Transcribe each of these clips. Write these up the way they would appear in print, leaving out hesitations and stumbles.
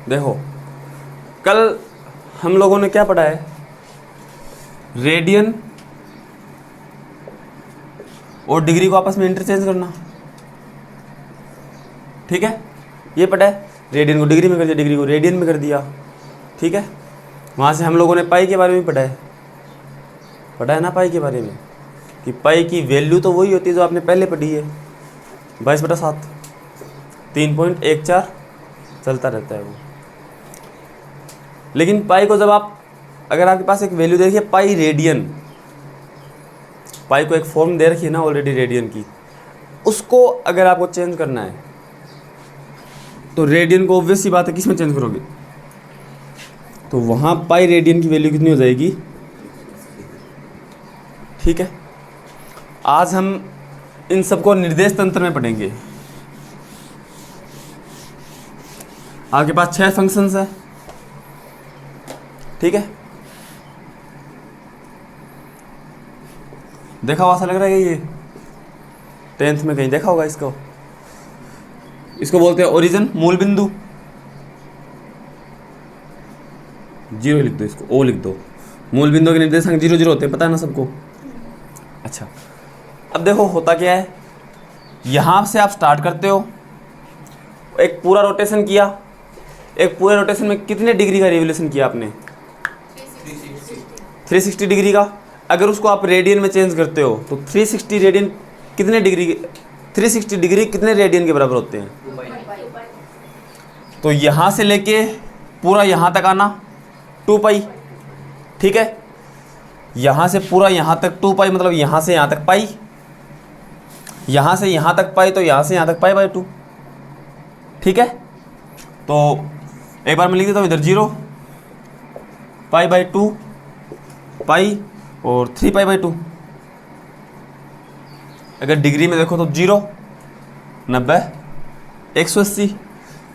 देखो कल हम लोगों ने क्या पढ़ा है, रेडियन और डिग्री को आपस में इंटरचेंज करना, ठीक है, ये पढ़ा है। रेडियन को डिग्री में कर दिया, डिग्री को रेडियन में कर दिया, ठीक है। वहाँ से हम लोगों ने पाई के बारे में पढ़ा है ना, पाई के बारे में कि पाई की वैल्यू तो वही होती है जो आपने पहले पढ़ी है, 22/7, 3.14 चलता रहता है वो। लेकिन पाई को जब आप, अगर आपके पास एक वैल्यू दे रखी है पाई रेडियन, पाई को एक फॉर्म दे रखी है ना ऑलरेडी रेडियन की, उसको अगर आपको चेंज करना है तो रेडियन को ऑब्वियस सी बात है किस में चेंज करोगे, तो वहाँ पाई रेडियन की वैल्यू कितनी हो जाएगी, ठीक है। आज हम इन सबको निर्देश तंत्र में पढ़ेंगे। आपके पास 6 फंक्शंस है, ठीक है। देखा हुआ ऐसा लग रहा है ये 10th में कहीं देखा होगा इसको बोलते हैं ओरिजिन, मूल बिंदु। 0 लिख दो, इसको O लिख दो। मूल बिंदु के निर्देशांक 0 0 होते हैं, पता है ना सबको। अच्छा, अब देखो होता क्या है, यहां से आप स्टार्ट करते हो, एक पूरा रोटेशन किया, एक पूरे रोटेशन में कितने डिग्री का रिवोल्यूशन किया आपने, 360 डिग्री का। अगर उसको आप रेडियन में चेंज करते हो तो 360 रेडियन कितने डिग्री, 360 डिग्री कितने रेडियन के बराबर होते हैं, तो यहां से लेके पूरा यहां तक आना 2 पाई, ठीक है। यहां से पूरा यहां तक 2 पाई, मतलब यहां से यहां तक पाई, यहां से यहां तक पाई, तो यहां से यहां तक पाई बाय 2, ठीक है। तो एक बार मैं लिख देता हूँ, इधर 0 पाई बाय 2 पाई और 3 पाई बाय 2। अगर डिग्री में देखो तो 0, 90, 180,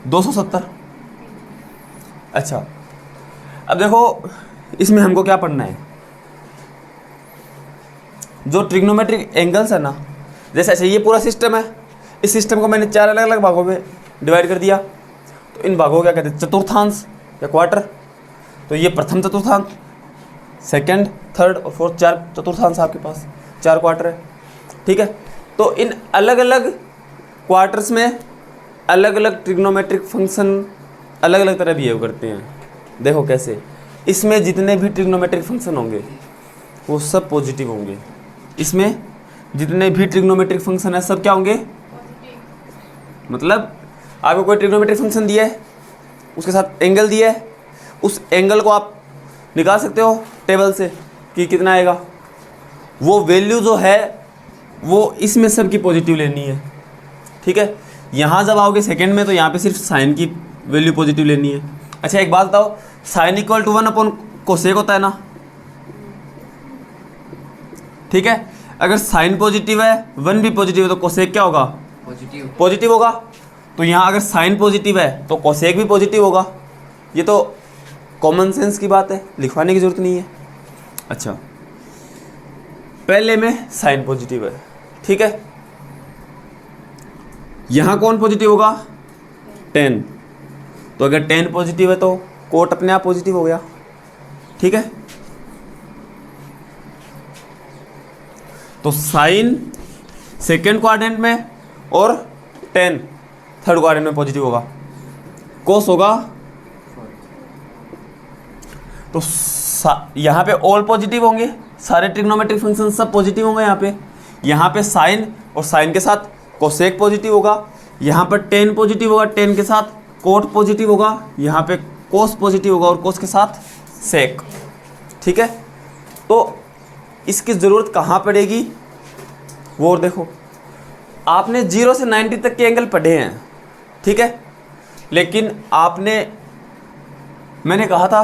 270। अच्छा, अब देखो इसमें हमको क्या पढ़ना है, जो ट्रिग्नोमेट्रिक एंगल्स है ना, जैसे अच्छा ये पूरा सिस्टम है, इस सिस्टम को मैंने 4 अलग अलग भागों में डिवाइड कर दिया, तो इन भागों को क्या कहते हैं, चतुर्थांश या क्वार्टर। तो ये प्रथम चतुर्थांश, सेकंड, थर्ड और फोर्थ, 4 चतुर्थांश आपके पास, 4 क्वार्टर है, ठीक है। तो इन अलग अलग क्वार्टर्स में अलग अलग ट्रिग्नोमेट्रिक फंक्शन अलग अलग तरह बिहेव करते हैं। देखो कैसे, इसमें जितने भी ट्रिग्नोमेट्रिक फंक्शन होंगे वो सब पॉजिटिव होंगे। इसमें जितने भी ट्रिग्नोमेट्रिक फंक्शन है सब क्या होंगे, मतलब आपको कोई ट्रिग्नोमेट्रिक फंक्शन दिया है, उसके साथ एंगल दिया है, उस एंगल को आप निकाल सकते हो टेबल से कि कितना आएगा, वो वैल्यू जो है वो इसमें सब की पॉजिटिव लेनी है, ठीक है। यहाँ जब आओगे सेकंड में तो यहाँ पे सिर्फ साइन की वैल्यू पॉजिटिव लेनी है। अच्छा एक बात बताओ, साइन इक्वल टू 1/कोसेक होता है ना, ठीक है। अगर साइन पॉजिटिव है, 1 भी पॉजिटिव है, तो कोसेक क्या होगा, पॉजिटिव होगा। तो यहाँ अगर साइन पॉजिटिव है तो कोसेक भी पॉजिटिव होगा। ये तो कॉमन सेंस की बात है, लिखवाने की जरूरत नहीं है। अच्छा, पहले में साइन पॉजिटिव है, ठीक है। यहाँ कौन पॉजिटिव होगा, 10, तो अगर 10 पॉजिटिव है तो कोट अपने आप पॉजिटिव हो गया, ठीक है। तो साइन सेकेंड क्वाड्रेंट में और 10 थर्ड क्वाड्रेंट में पॉजिटिव होगा, कोस होगा। तो यहाँ पे ऑल पॉजिटिव होंगे, सारे ट्रिग्नोमेट्रिक फंक्शन सब पॉजिटिव होंगे। यहाँ पे साइन और साइन के साथ कोसेक पॉजिटिव होगा, यहाँ पर 10 पॉजिटिव होगा, 10 के साथ कोट पॉजिटिव होगा, यहाँ पे कोस पॉजिटिव होगा और कोस के साथ सेक, ठीक है। तो इसकी ज़रूरत कहाँ पड़ेगी वो, और देखो आपने 0 से 90 तक के एंगल पढ़े हैं, ठीक है। लेकिन मैंने कहा था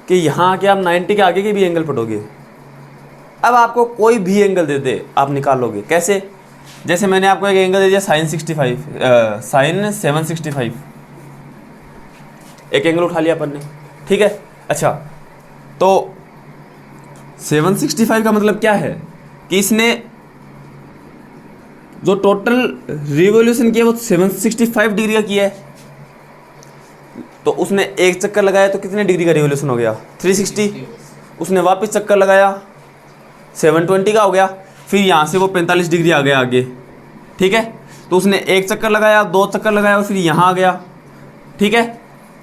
कि यहाँ आके आप 90 के आगे के भी एंगल पढ़ोगे। अब आपको कोई भी एंगल दे दे आप निकाल लोगे, कैसे, जैसे मैंने आपको एक एंगल दे दिया साइन 765, एक एंगल उठा लिया अपन ने, ठीक है। अच्छा, तो 765 का मतलब क्या है कि इसने जो टोटल रिवॉल्यूशन किया वो 765 डिग्री का किया है। तो उसने एक चक्कर लगाया तो कितने डिग्री का रिवोल्यूशन हो गया 360। उसने वापस चक्कर लगाया 720 का हो गया, फिर यहाँ से वो 45 डिग्री आ गया आगे, ठीक है। तो उसने एक चक्कर लगाया, 2 चक्कर लगाया और फिर यहाँ आ गया, ठीक है।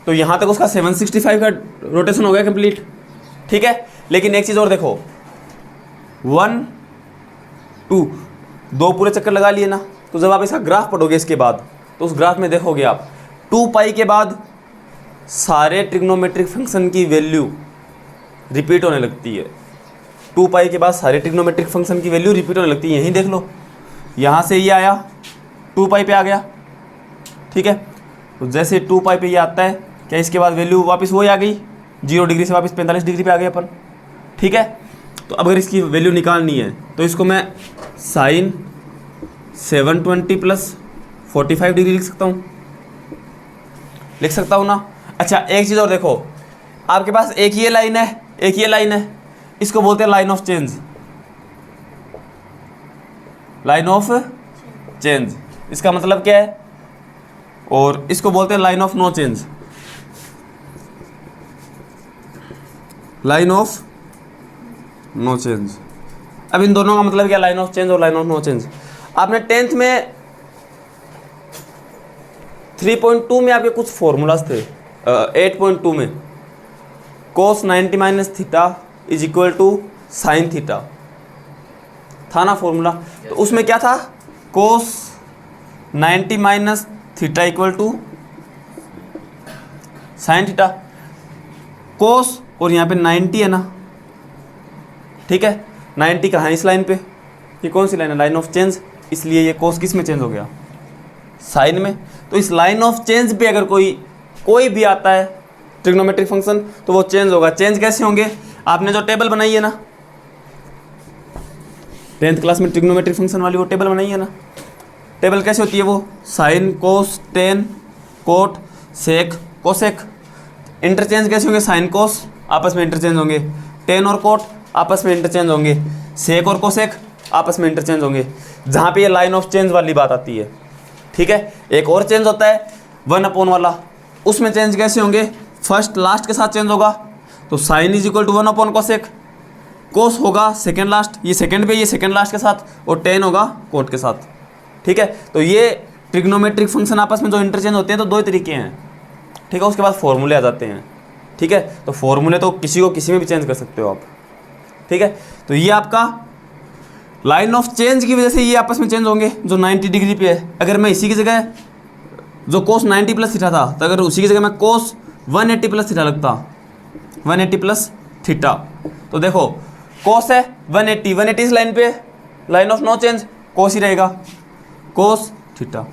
तो यहाँ तक उसका 765 का रोटेशन हो गया कंप्लीट, ठीक है। लेकिन एक चीज़ और देखो, 1 2 2 पूरे चक्कर लगा लिए ना, तो जब आप इसका ग्राफ पढ़ोगे इसके बाद, तो उस ग्राफ में देखोगे आप 2 पाई के बाद सारे ट्रिग्नोमेट्रिक फंक्शन की वैल्यू रिपीट होने लगती है। 2 पाई के बाद सारे ट्रिग्नोमेट्रिक फंक्शन की वैल्यू रिपीट होने लगती है। यहीं देख लो, यहाँ से ये आया 2 पाई पे आ गया, ठीक है। तो जैसे 2 पाई पे ये आता है, क्या इसके बाद वैल्यू वापस वही आ गई, 0 डिग्री से वापस 45 डिग्री पे आ गए अपन, ठीक है। तो अब अगर इसकी वैल्यू निकालनी है तो इसको मैं साइन 720 प्लस 45 डिग्री लिख सकता हूँ ना। अच्छा एक चीज़ और देखो, आपके पास एक ये लाइन है, एक ये लाइन है, इसको बोलते हैं line of change, line of change, इसका मतलब क्या है, और इसको बोलते हैं line of no change, line of no change. अब इन दोनों का मतलब क्या, लाइन ऑफ चेंज और लाइन ऑफ नो चेंज। आपने 10th में 3.2 में आपके कुछ फॉर्मूलाज थे, 8.2 में cos 90 minus theta is equal to sine theta था ना फॉर्मूला। तो उसमें क्या था, cos 90 minus theta equal to sine theta. cos और यहाँ पे 90 है ना, ठीक है। 90 कहाँ है इस लाइन पे, ये कौन सी लाइन है, लाइन ऑफ चेंज, इसलिए ये cos किस में चेंज हो गया, साइन में। तो इस लाइन ऑफ चेंज पे अगर कोई भी आता है ट्रिग्नोमेट्रिक फंक्शन तो वो चेंज होगा। चेंज कैसे होंगे, आपने जो टेबल बनाई है ना 10th क्लास में ट्रिग्नोमेट्रिक फंक्शन वाली, वो टेबल बनाई है ना, टेबल कैसे होती है वो, sine cos tan cot sec cosec. Interchange कैसे होंगे, साइन कोस आपस में इंटरचेंज होंगे, टेन और कोट आपस में इंटरचेंज होंगे, सेक और कोसेक आपस में इंटरचेंज होंगे। जहाँ पे ये लाइन ऑफ चेंज वाली बात आती है, ठीक है। एक और चेंज होता है 1 वाला, उसमें चेंज कैसे होंगे, फर्स्ट लास्ट के साथ चेंज होगा, तो sine is equal to 1 cosec, cos होगा सेकेंड लास्ट, ये सेकेंड पे, ये सेकेंड लास्ट के साथ, और टेन होगा कोट के साथ, ठीक है। तो ये ट्रिग्नोमेट्रिक फंक्शन आपस में जो इंटरचेंज होते हैं तो 2 तरीके हैं, ठीक है। उसके बाद फॉर्मूले आ जाते हैं, ठीक है। तो फॉर्मूले तो किसी को किसी में भी चेंज कर सकते हो आप, ठीक है। तो ये आपका लाइन ऑफ चेंज की वजह से ये आपस में चेंज होंगे जो 90 डिग्री पे है। अगर मैं इसी की जगह जो कोस 90 प्लस थीटा था, तो अगर उसी की जगह मैं कोस 180 प्लस थीटा लगता, 180 प्लस थीटा, तो देखो कोस है 180 इस लाइन पे, लाइन ऑफ नो चेंज, कोस ही रहेगा, कोस थीटा,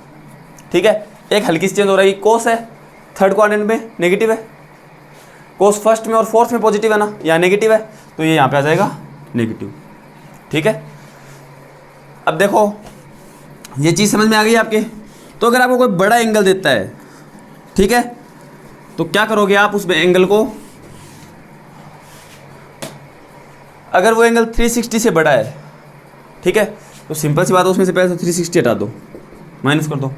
ठीक है। एक हल्की सी चेंज हो रही, कोस है थर्ड क्वाड्रेंट में नेगेटिव है, कोस फर्स्ट में और फोर्थ में पॉजिटिव है ना, यहाँ नेगेटिव है, तो ये यहाँ पे आ जाएगा नेगेटिव, ठीक है। अब देखो ये चीज़ समझ में आ गई आपके। तो अगर आपको कोई बड़ा एंगल देता है, ठीक है, तो क्या करोगे आप उस एंगल को, अगर वो एंगल 360 से बड़ा है, ठीक है, तो सिंपल सी बात है, उसमें से पहले 360 हटा दो, माइनस कर दो,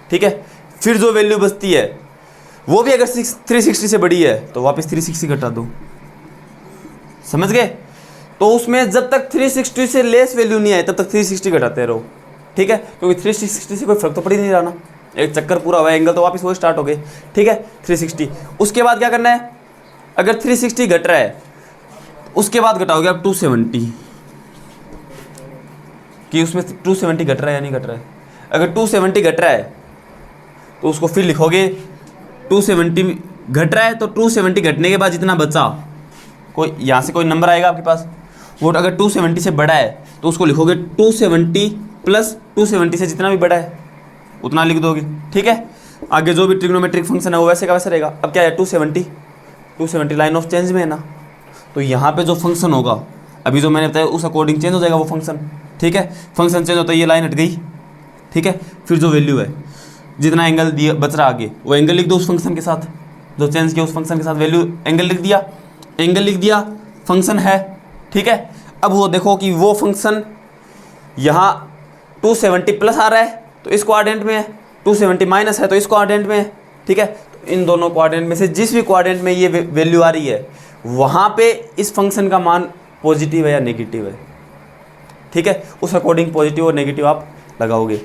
ठीक है। फिर जो वैल्यू बचती है वो भी अगर 360 से बड़ी है तो वापस 360 घटा दो, समझ गए। तो उसमें जब तक 360 से लेस वैल्यू नहीं आए तब तक 360 घटाते रहो, ठीक है, क्योंकि 360 से कोई फर्क तो पड़ ही नहीं रहा ना, एक चक्कर पूरा हुआ, एंगल तो वापस वो स्टार्ट हो गए, ठीक है। 360 उसके बाद क्या करना है, अगर 360 घट रहा है उसके बाद घटाओगे आप 270 कि उसमें 270 घट रहा है या नहीं घट रहा है। अगर 270 घट रहा है तो उसको फिर लिखोगे 270 घट रहा है, तो 270 घटने के बाद जितना बचा, कोई यहाँ से कोई नंबर आएगा आपके पास, वो अगर 270 से बड़ा है तो उसको लिखोगे 270 प्लस 270 से जितना भी बड़ा है उतना लिख दोगे, ठीक है। आगे जो भी ट्रिग्नोमेट्रिक फंक्शन है वो वैसे का वैसे रहेगा। अब क्या है 270 लाइन ऑफ चेंज में है ना, तो यहाँ पे जो फंक्शन होगा अभी जो मैंने बताया उस अकॉर्डिंग चेंज हो जाएगा वो फंक्शन, ठीक है। फंक्शन चेंज होता है, ये लाइन हट गई, ठीक है। फिर जो वैल्यू है जितना एंगल दिया बच रहा आगे, वो एंगल लिख दो उस फंक्शन के साथ, जो चेंज किया उस फंक्शन के साथ वैल्यू एंगल लिख दिया, एंगल लिख दिया, फंक्शन है, ठीक है। अब वो देखो कि वो फंक्शन यहाँ 270 प्लस आ रहा है तो इस क्वाड्रेंट में है, 270 माइनस है तो इस क्वाड्रेंट में है, ठीक है। तो इन दोनों क्वाड्रेंट में से जिस भी क्वाड्रेंट में ये वैल्यू आ रही है वहाँ पे इस फंक्शन का मान पॉजिटिव है या नेगेटिव है, ठीक है, उस अकॉर्डिंग पॉजिटिव और नेगेटिव आप लगाओगे।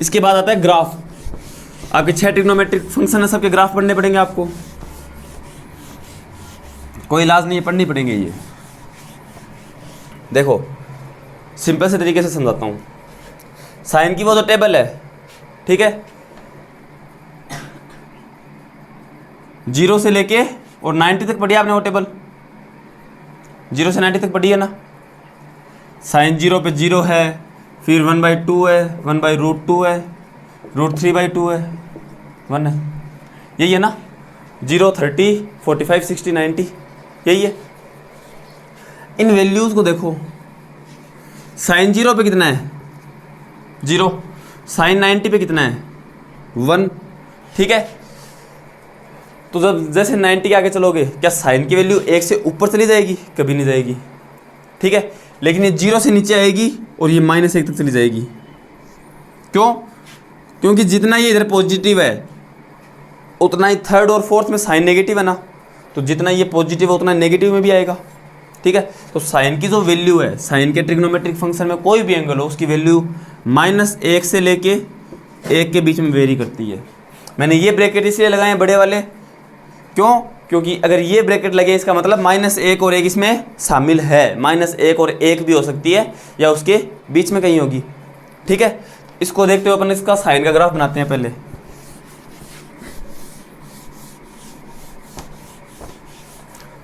इसके बाद आता है ग्राफ। आपके 6 ट्रिग्नोमेट्रिक फंक्शन है, सबके ग्राफ पढ़ने पड़ेंगे आपको, कोई इलाज नहीं है, पढ़नी पड़ेंगे ये। देखो सिंपल से तरीके से समझाता हूँ। साइन की वो तो टेबल है, ठीक है, 0 से लेके और 90 तक पढ़ी आपने वो टेबल, 0 से 90 तक पढ़ी है ना। साइन 0 पे 0 है, फिर 1/2 है, 1/√2 है, √3/2 है, 1 है, यही है ना। 0, 30, 45, 60, 90, यही है। इन वैल्यूज़ को देखो, साइन 0 पे कितना है 0, साइन 90 पे कितना है 1, ठीक है। तो जब जैसे 90 के आगे चलोगे क्या साइन की वैल्यू 1 से ऊपर चली जाएगी? कभी नहीं जाएगी, ठीक है। लेकिन ये 0 से नीचे आएगी और ये -1 तक चली जाएगी। क्यों? क्योंकि जितना ये इधर पॉजिटिव है उतना ही थर्ड और फोर्थ में साइन नेगेटिव है ना, तो जितना ये पॉजिटिव है उतना नेगेटिव में भी आएगा, ठीक है। तो साइन की जो वैल्यू है, साइन के ट्रिग्नोमेट्रिक फंक्शन में कोई भी एंगल हो उसकी वैल्यू -1 से लेके 1 के बीच में वेरी करती है। मैंने ये ब्रैकेट इसलिए लगाए हैं बड़े वाले, क्यों? क्योंकि अगर ये ब्रैकेट लगे इसका मतलब -1 और 1 इसमें शामिल है, -1 और 1 भी हो सकती है या उसके बीच में कहीं होगी, ठीक है। इसको देखते हुए अपन इसका साइन का ग्राफ बनाते हैं पहले।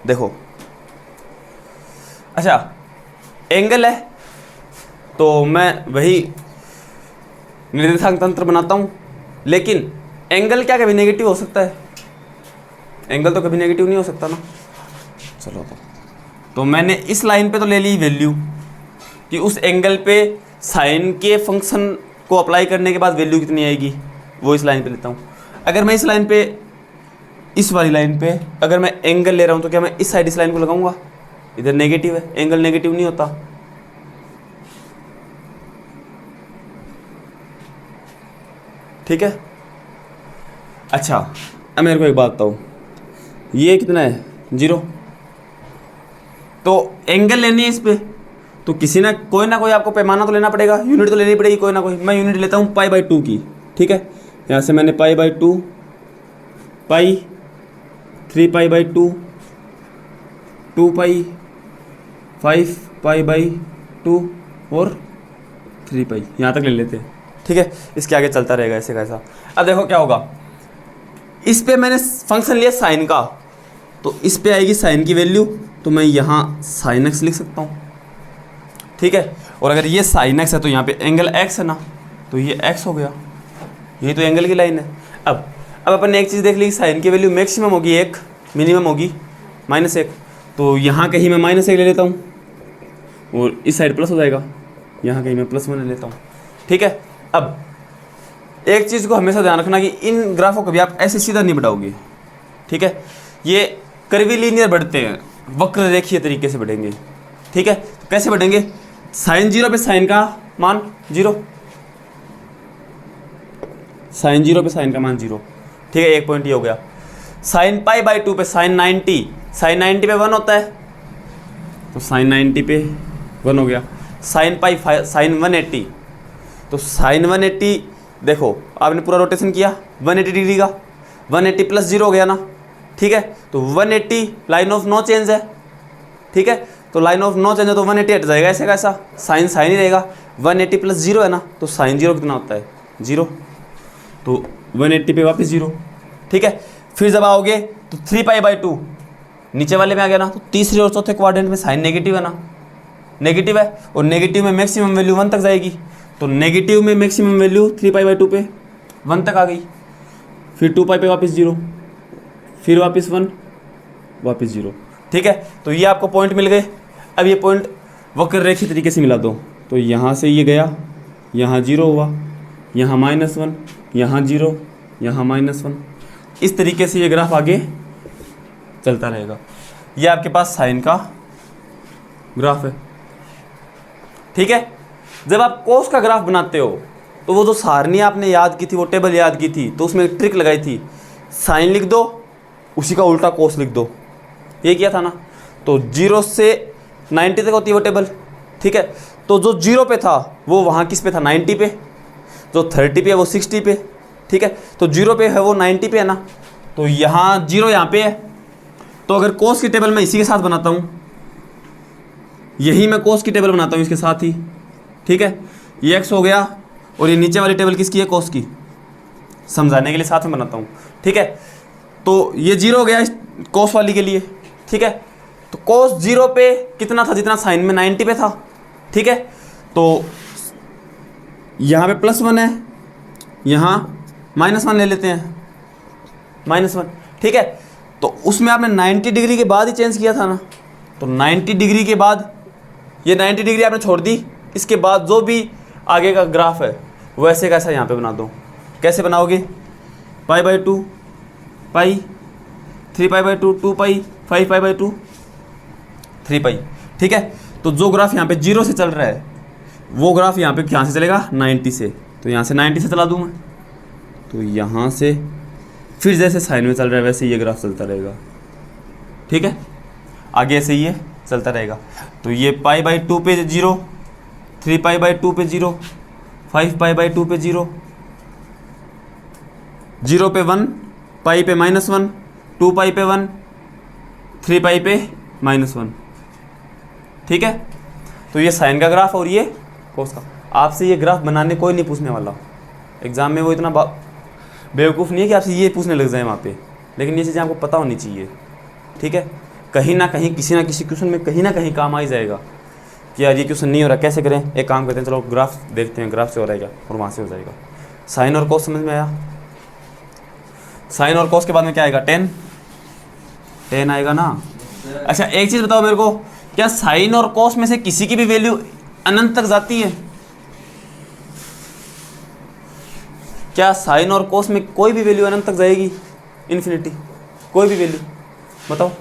देखो, अच्छा एंगल है तो मैं वही निर्देशांक तंत्र बनाता हूँ, लेकिन एंगल क्या कभी नेगेटिव हो सकता है? एंगल तो कभी नेगेटिव नहीं हो सकता ना। चलो तो मैंने इस लाइन पे तो ले ली वैल्यू कि उस एंगल पे साइन के फंक्शन को अप्लाई करने के बाद वैल्यू कितनी आएगी, वो इस लाइन पे लेता हूँ। अगर मैं इस लाइन पे, इस वाली लाइन पे अगर मैं एंगल ले रहा हूँ तो क्या मैं इस साइड इस लाइन को लगाऊंगा? इधर नेगेटिव है, एंगल नेगेटिव नहीं होता, ठीक है। अच्छा अब मेरे को एक बात बताओ, ये कितना है 0, तो एंगल लेनी है इस पे तो किसी ना कोई आपको पैमाना तो लेना पड़ेगा, यूनिट तो लेनी पड़ेगी कोई ना कोई। मैं यूनिट लेता हूँ π/2 की, ठीक है। यहाँ से मैंने π/2, पाई, 3π/2, 2π, 5π/2 और 3π, यहाँ तक ले लेते हैं, ठीक है। इसके आगे चलता रहेगा ऐसे कैसा। अब देखो क्या होगा, इस पे मैंने फंक्शन लिया साइन का, तो इस पे आएगी साइन की वैल्यू, तो मैं यहाँ sin x लिख सकता हूँ, ठीक है। और अगर ये sin x है तो यहाँ पे एंगल x है ना, तो ये x हो गया, यही तो एंगल की लाइन है। अब अपन ने एक चीज़ देख ली, साइन की वैल्यू मैक्सिमम होगी 1, मिनिमम होगी -1, तो यहाँ कहीं मैं -1 ले लेता हूँ और इस साइड प्लस हो जाएगा, यहाँ कहीं मैं +1 ले लेता हूँ, ठीक है। अब एक चीज़ को हमेशा ध्यान रखना कि इन ग्राफों को भी आप ऐसे सीधा नहीं बढ़ाओगे, ठीक है। ये कर्वीलीनियर बढ़ते हैं, वक्र रेखीय तरीके से बढ़ेंगे, ठीक है। तो कैसे बढ़ेंगे? साइन 0 पे साइन का मान 0, साइन 0 पे साइन का मान 0, ठीक है। एक पॉइंट ये हो गया। साइन π/2 पे साइन 90, साइन 90 पे 1 होता है, तो साइन 90 पे 1 हो गया। साइन π साइन 180, तो साइन 180 देखो आपने पूरा रोटेशन किया 180 डिग्री का, 180 + 0 हो गया ना, ठीक है। तो 180 लाइन ऑफ नो चेंज है, ठीक है। तो लाइन ऑफ नो चेंज है तो 180 हट जाएगा, ऐसे कैसा, साइन साइन ही रहेगा। 180 + 0 है ना, तो साइन 0 कितना होता है 0, तो 180 पे वापस 0, ठीक है। फिर जब आओगे तो 3π/2 नीचे वाले में आ गया ना, तो तीसरे और चौथे क्वाड्रेंट में साइन नेगेटिव है ना, नेगेटिव है, और नेगेटिव में मैक्सिमम वैल्यू 1 तक जाएगी, तो नेगेटिव में मैक्सिमम वैल्यू 3π/2 पे 1 तक आ गई। फिर 2π पे वापस 0, फिर वापस 1, वापस 0, ठीक है। तो ये आपको पॉइंट मिल गए। अब ये पॉइंट वक्र रेखीय तरीके से मिला दो, तो यहाँ से ये गया, यहाँ 0 हुआ, यहाँ -1, यहाँ 0, यहाँ -1, इस तरीके से ये ग्राफ आगे चलता रहेगा। ये आपके पास साइन का ग्राफ है, ठीक है। जब आप कोस का ग्राफ बनाते हो तो वो जो सारणी आपने याद की थी, वो टेबल याद की थी, तो उसमें एक ट्रिक लगाई थी, साइन लिख दो, उसी का उल्टा कोस लिख दो, ये किया था ना। तो 0 से 90 तक होती है वो टेबल, ठीक है। तो जो 0 पे था वो वहाँ किस पे था, 90 पे, जो 30 पे है वो 60 पे, ठीक है। तो 0 पे है वो 90 पे है ना, तो यहाँ 0 यहाँ पे है। तो अगर कोस की टेबल मैं इसी के साथ बनाता हूँ, यही मैं कोस की टेबल बनाता हूँ इसके साथ ही, ठीक है। ये x हो गया और ये नीचे वाली टेबल किसकी है, कोस की, समझाने के लिए साथ में बनाता हूँ, ठीक है। तो ये 0 हो गया इस कोस वाली के लिए, ठीक है। तो कोस 0 पे कितना था, जितना साइन में 90 पे था, ठीक है। तो यहाँ पे +1 है, यहाँ -1 ले लेते हैं, -1, ठीक है। तो उसमें आपने 90 डिग्री के बाद ही चेंज किया था ना, तो 90 डिग्री के बाद ये 90 डिग्री आपने छोड़ दी, इसके बाद जो भी आगे का ग्राफ है वैसे कैसा यहाँ पे बना दो। कैसे बनाओगे, π/2 पाई, 3π/2 2π, 5π/2 3π, ठीक है। तो जो ग्राफ यहाँ पे 0 से चल रहा है वो ग्राफ यहाँ पे कहाँ से चलेगा, 90 से, तो यहाँ से 90 से चला दूँ मैं, तो यहाँ से फिर जैसे साइन में चल रहा है वैसे ये ग्राफ चलता रहेगा, ठीक है। आगे ऐसे ये चलता रहेगा। तो ये π/2 पे 0, 3π/2 पे 0, 5π/2 पे 0, 0 पे 1, पाई पे -1, 2π पे 1, 3π पे -1, ठीक है। तो ये साइन का ग्राफ और ये कोस का। आपसे ये ग्राफ बनाने कोई नहीं पूछने वाला एग्जाम में, वो इतना बेवकूफ़ नहीं है कि आपसे ये पूछने लग जाए वहाँ पे, लेकिन ये चीज़ें आपको पता होनी चाहिए, ठीक है। कहीं ना कहीं किसी ना किसी क्वेश्चन में कहीं ना कहीं काम आ ही जाएगा कि यार ये क्वेश्चन नहीं हो रहा, कैसे करें। एक काम करते हैं, चलो ग्राफ देखते हैं, ग्राफ से हो रहेगा और वहाँ से हो जाएगा। साइन और कोस समझ में आया। साइन और कोस के बाद में क्या आएगा, टेन आएगा ना। अच्छा एक चीज़ बताओ मेरे को, क्या साइन और कोस में से किसी की भी वैल्यू अनंत तक जाती है? क्या साइन और कोस में कोई भी वैल्यू अनंत तक जाएगी, इन्फिनिटी, कोई भी वैल्यू बताओ?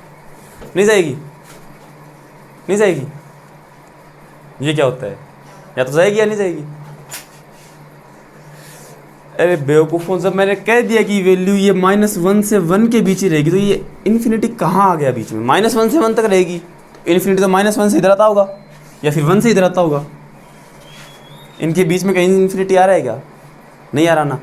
नहीं जाएगी, नहीं जाएगी। ये क्या होता है, या तो जाएगी या नहीं जाएगी। अरे बेवकूफ़ों, जब मैंने कह दिया कि वैल्यू ये -1 से 1 के बीच ही रहेगी, तो ये इन्फिनिटी कहाँ आ गया बीच में? -1 से 1 तक रहेगी, इन्फिनिटी तो -1 से इधर आता होगा या फिर 1 से इधर आता होगा। इनके बीच में कहीं इन्फिनिटी आ रहा है क्या? नहीं आ रहा ना।